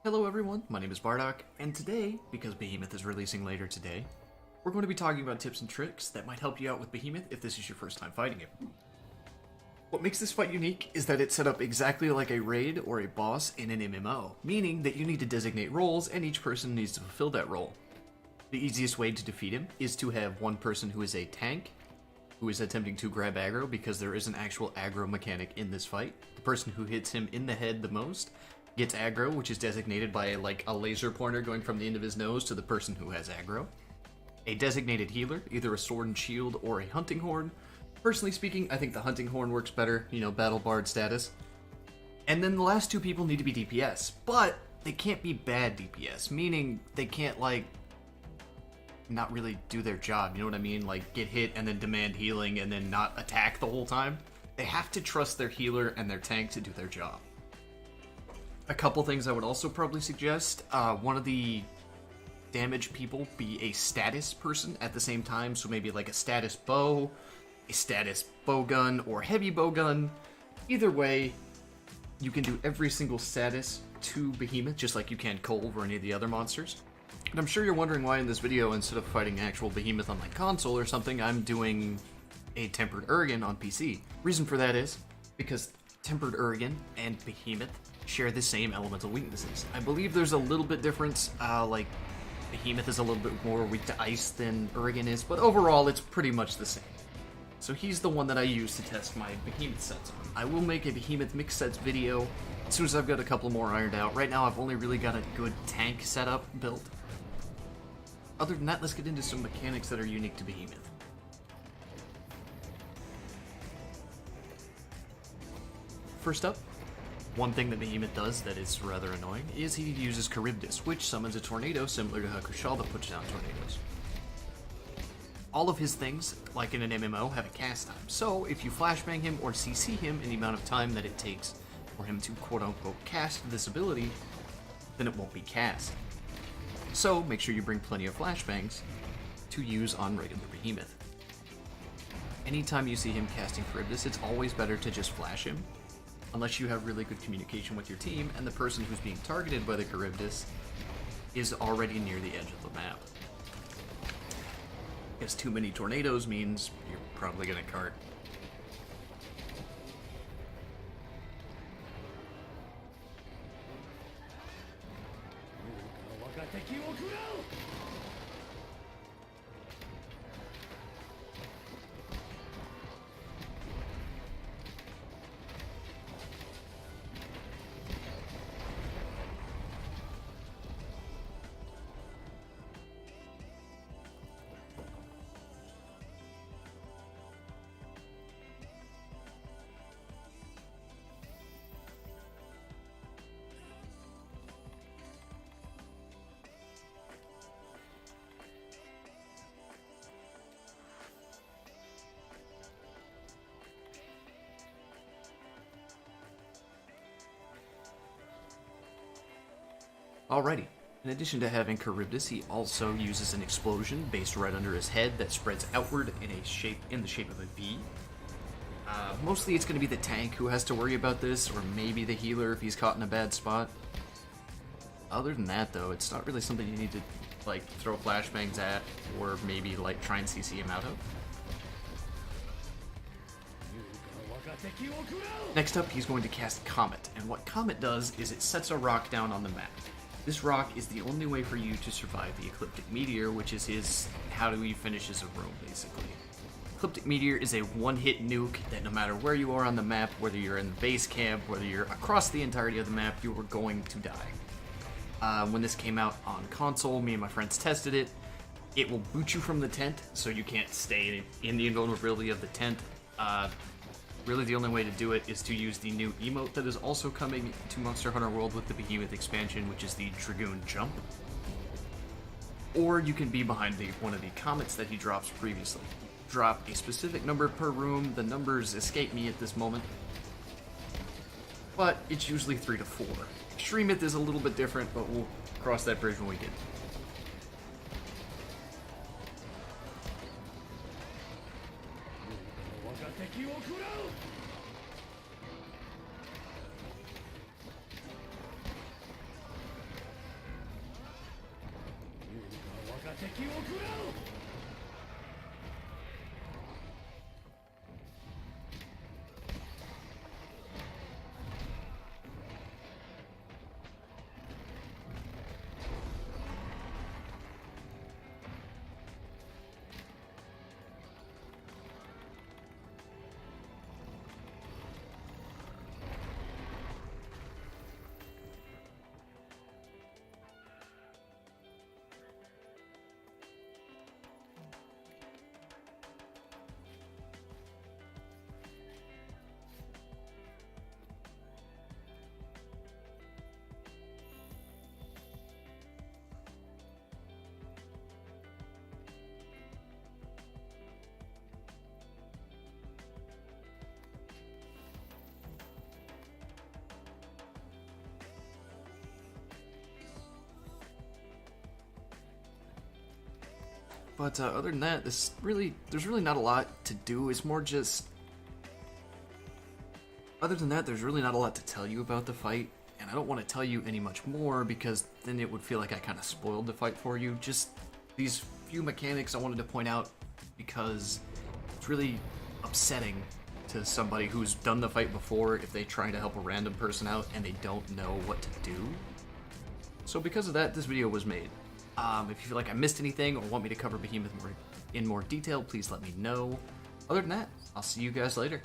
Hello everyone, my name is Bardock, and today, because Behemoth is releasing later today, we're going to be talking about tips and tricks that might help you out with Behemoth if this is your first time fighting him. What makes this fight unique is that it's set up exactly like a raid or a boss in an MMO, meaning that you need to designate roles and each person needs to fulfill that role. The easiest way to defeat him is to have one person who is a tank, who is attempting to grab aggro because there is an actual aggro mechanic in this fight. The person who hits him in the head the most gets aggro, which is designated by a laser pointer going from the end of his nose to the person who has aggro. A designated healer, either a sword and shield or a hunting horn. Personally speaking, I think the hunting horn works better, battle bard status. And then the last two people need to be DPS, but they can't be bad DPS, meaning they can't, not really do their job, you know what I mean? Like, get hit and then demand healing and then not attack the whole time. They have to trust their healer and their tank to do their job. A couple things I would also probably suggest. One of the damage people be a status person at the same time, so maybe like a status bow, a status bowgun, or heavy bowgun. Either way, you can do every single status to Behemoth, just like you can Colv or any of the other monsters. And I'm sure you're wondering why in this video, instead of fighting actual Behemoth on my console or something, I'm doing a Tempered Urigan on PC. Reason for that is because Tempered Urigan and Behemoth share the same elemental weaknesses. I believe there's a little bit difference, like Behemoth is a little bit more weak to ice than Urigan is, but overall it's pretty much the same. So he's the one that I use to test my Behemoth sets on. I will make a Behemoth mix sets video as soon as I've got a couple more ironed out. Right now I've only really got a good tank setup built. Other than that, let's get into some mechanics that are unique to Behemoth. First up, one thing that Behemoth does that is rather annoying is he uses Charybdis, which summons a tornado similar to how Kushalda puts down tornadoes. All of his things, like in an MMO, have a cast time, so if you flashbang him or CC him in the amount of time that it takes for him to quote-unquote cast this ability, then it won't be cast. So make sure you bring plenty of flashbangs to use on regular Behemoth. Anytime you see him casting Charybdis, it's always better to just flash him, unless you have really good communication with your team and the person who's being targeted by the Charybdis is already near the edge of the map. Because too many tornadoes means you're probably gonna cart. Alrighty, in addition to having Charybdis, he also uses an explosion based right under his head that spreads outward in the shape of a V. Mostly it's going to be the tank who has to worry about this, or maybe the healer if he's caught in a bad spot. Other than that, though, it's not really something you need to throw flashbangs at, or maybe try and CC him out of. Next up, he's going to cast Comet, and what Comet does is it sets a rock down on the map. This rock is the only way for you to survive the Ecliptic Meteor, which is how do you finishes a room, basically. Ecliptic Meteor is a one-hit nuke that no matter where you are on the map, whether you're in the base camp, whether you're across the entirety of the map, you are going to die. When this came out on console, me and my friends tested it. It will boot you from the tent, so you can't stay in the invulnerability of the tent. Really, the only way to do it is to use the new emote that is also coming to Monster Hunter World with the Behemoth expansion, which is the Dragoon Jump. Or you can be behind one of the comets that he drops previously. Drop a specific number per room. The numbers escape me at this moment, but it's usually 3 to 4. Extremith is a little bit different, but we'll cross that bridge when we get to it. But other than that, there's really not a lot to do. It's more just... Other than that, there's really not a lot to tell you about the fight, and I don't want to tell you any much more because then it would feel like I kind of spoiled the fight for you. Just these few mechanics I wanted to point out because it's really upsetting to somebody who's done the fight before if they try to help a random person out and they don't know what to do. So because of that, this video was made. If you feel like I missed anything or want me to cover Behemoth in more detail, please let me know. Other than that, I'll see you guys later.